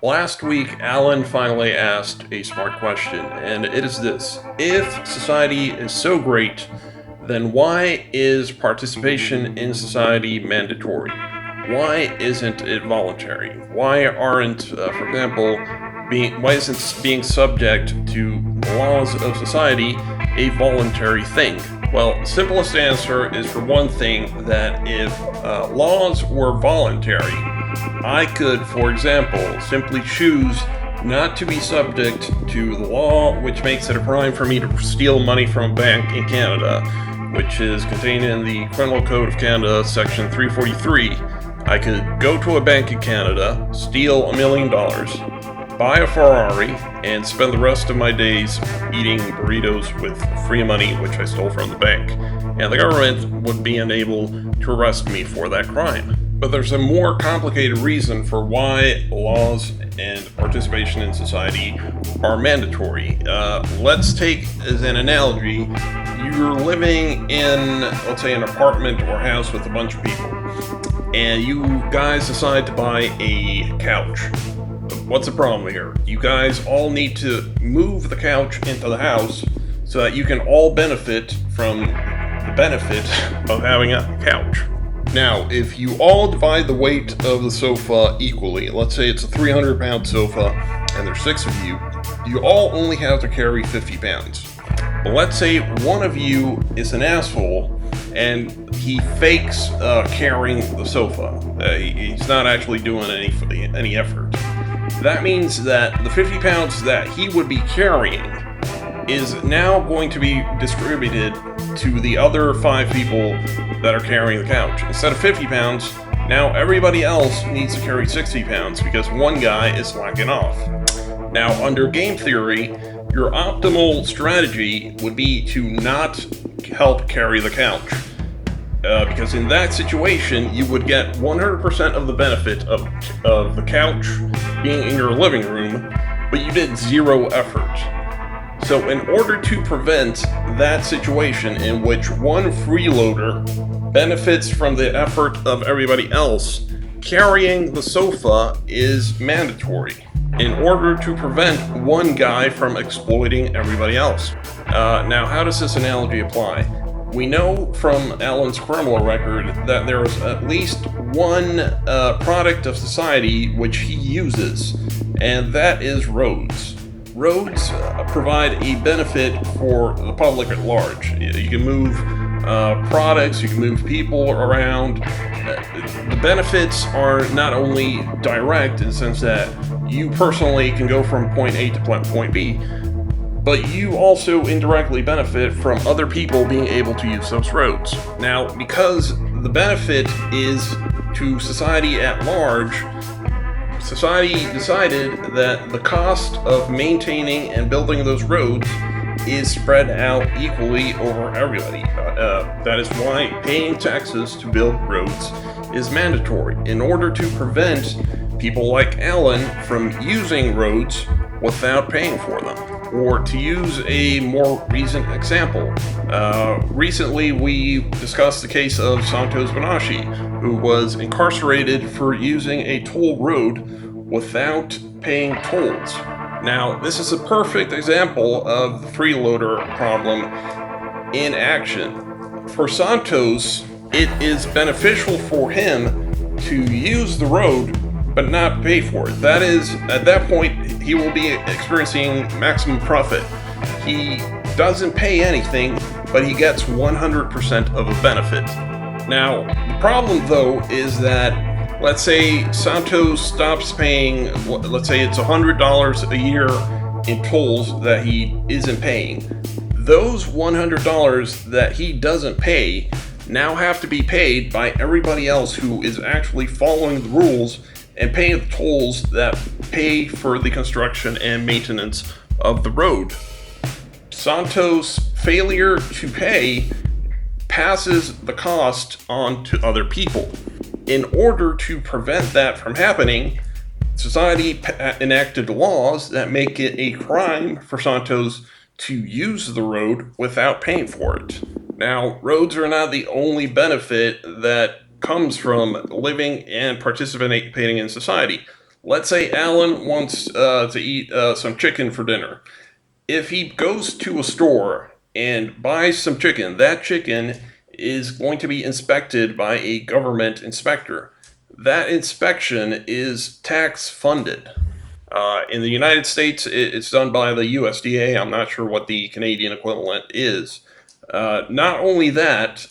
Last week, Alan finally asked a smart question, and it is this. If society is so great, then why is participation in society mandatory? Why isn't it voluntary? Why aren't, for example, why isn't being subject to laws of society a voluntary thing? Well, the simplest answer is for one thing that if laws were voluntary, I could, for example, simply choose not to be subject to the law which makes it a crime for me to steal money from a bank in Canada, which is contained in the Criminal Code of Canada, Section 343. I could go to a bank in Canada, steal $1 million, buy a Ferrari, and spend the rest of my days eating burritos with free money which I stole from the bank. And the government would be unable to arrest me for that crime. But there's a more complicated reason for why laws and participation in society are mandatory. Let's take as an analogy, you're living in, let's say, an apartment or house with a bunch of people, and you guys decide to buy a couch. What's the problem here? You guys all need to move the couch into the house so that you can all benefit from the benefit of having a couch. Now, if you all divide the weight of the sofa equally, let's say it's a 300-pound sofa and there's 6 of you, you all only have to carry 50 pounds. But let's say one of you is an asshole and he fakes carrying the sofa. He's not actually doing any effort. That means that the 50 pounds that he would be carrying is now going to be distributed to the other 5 people that are carrying the couch. Instead of 50 pounds, now everybody else needs to carry 60 pounds because one guy is slacking off. Now, under game theory, your optimal strategy would be to not help carry the couch. Because in that situation, you would get 100% of the benefit of the couch being in your living room, but you did 0 effort. So in order to prevent that situation in which one freeloader benefits from the effort of everybody else, carrying the sofa is mandatory in order to prevent one guy from exploiting everybody else. Now, how does this analogy apply? We know from Alan's criminal record that there is at least one product of society which he uses, and that is roads. Roads provide a benefit for the public at large. You can move products, you can move people around. The benefits are not only direct in the sense that you personally can go from point A to point B, but you also indirectly benefit from other people being able to use those roads. Now, because the benefit is to society at large, society decided that the cost of maintaining and building those roads is spread out equally over everybody. That is why paying taxes to build roads is mandatory in order to prevent people like Alan from using roads without paying for them. Or to use a more recent example, recently we discussed the case of Santos Bonacci, who was incarcerated for using a toll road without paying tolls. Now, this is a perfect example of the freeloader problem in action. For Santos, it is beneficial for him to use the road but not pay for it. That is, at that point, he will be experiencing maximum profit. He doesn't pay anything, but he gets 100% of a benefit. Now, the problem, though, is that, let's say Santos stops paying, let's say it's $100 a year in tolls that he isn't paying. Those $100 that he doesn't pay now have to be paid by everybody else who is actually following the rules and paying the tolls that pay for the construction and maintenance of the road. Santos' failure to pay passes the cost on to other people. In order to prevent that from happening, society enacted laws that make it a crime for Santos to use the road without paying for it. Now, roads are not the only benefit that comes from living and participating in society. Let's say Alan wants to eat some chicken for dinner. If he goes to a store and buys some chicken, that chicken is going to be inspected by a government inspector. That inspection is tax funded. In the United States, it's done by the USDA. I'm not sure what the Canadian equivalent is. Not only that,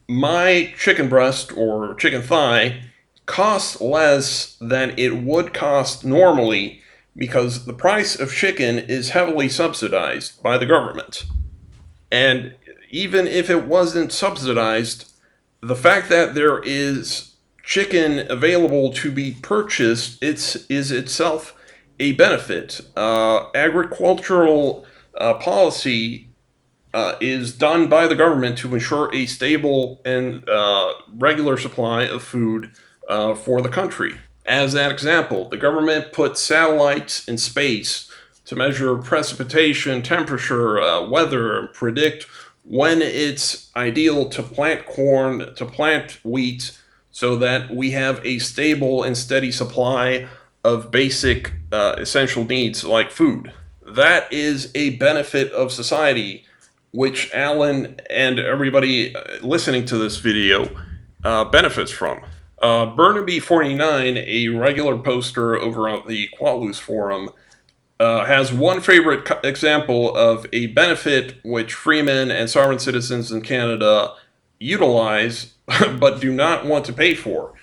my chicken breast or chicken thigh costs less than it would cost normally because the price of chicken is heavily subsidized by the government. And even if it wasn't subsidized, the fact that there is chicken available to be purchased is itself a benefit. Agricultural policy is done by the government to ensure a stable and regular supply of food for the country. As an example, the government put satellites in space to measure precipitation, temperature, weather, and predict when it's ideal to plant corn, to plant wheat, so that we have a stable and steady supply of basic essential needs like food. That is a benefit of society, which Alan and everybody listening to this video benefits from. Burnaby49, a regular poster over on the Qualus forum, has one favorite example of a benefit which freemen and sovereign citizens in Canada utilize but do not want to pay for.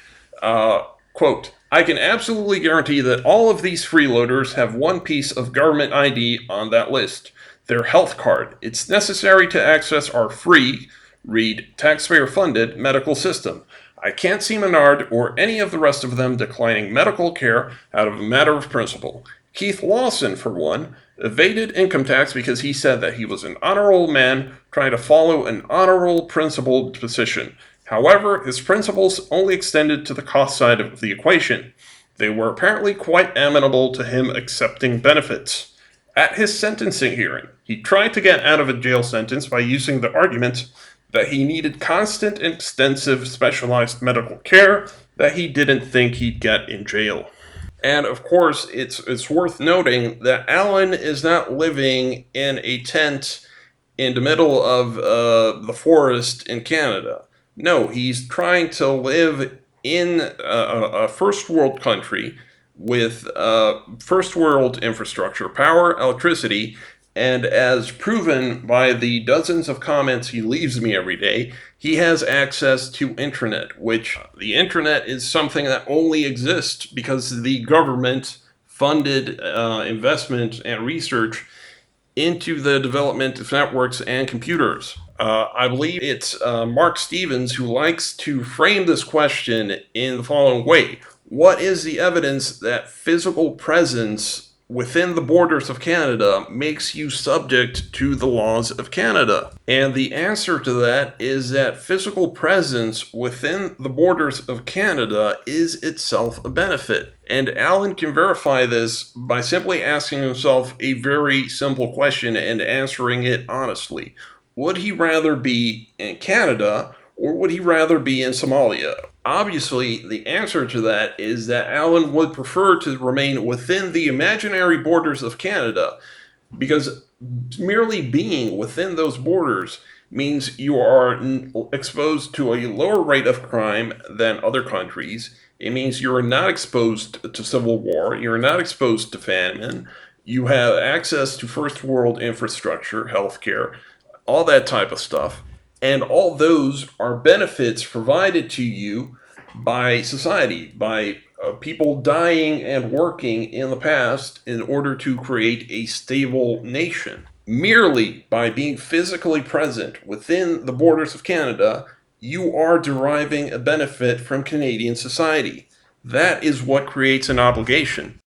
Quote, I can absolutely guarantee that all of these freeloaders have one piece of government ID on that list, their health card. It's necessary to access our free, read taxpayer-funded medical system. I can't see Menard or any of the rest of them declining medical care out of a matter of principle. Keith Lawson, for one, evaded income tax because he said that he was an honorable man trying to follow an honorable principled position. However, his principles only extended to the cost side of the equation. They were apparently quite amenable to him accepting benefits. At his sentencing hearing, he tried to get out of a jail sentence by using the argument that he needed constant and extensive specialized medical care that he didn't think he'd get in jail. And of course, it's worth noting that Alan is not living in a tent in the middle of the forest in Canada. No, he's trying to live in a first world country with first world infrastructure, power, electricity, and as proven by the dozens of comments he leaves me every day, he has access to internet, which the internet is something that only exists because the government funded investment and research into the development of networks and computers. I believe it's Mark Stevens who likes to frame this question in the following way. What is the evidence that physical presence within the borders of Canada makes you subject to the laws of Canada? And the answer to that is that physical presence within the borders of Canada is itself a benefit. And Alan can verify this by simply asking himself a very simple question and answering it honestly. Would he rather be in Canada or would he rather be in Somalia? Obviously, the answer to that is that Alan would prefer to remain within the imaginary borders of Canada because merely being within those borders means you are exposed to a lower rate of crime than other countries. It means you're not exposed to civil war, you're not exposed to famine, you have access to first world infrastructure, healthcare, all that type of stuff. And all those are benefits provided to you by society, by people dying and working in the past in order to create a stable nation. Merely by being physically present within the borders of Canada, you are deriving a benefit from Canadian society. That is what creates an obligation.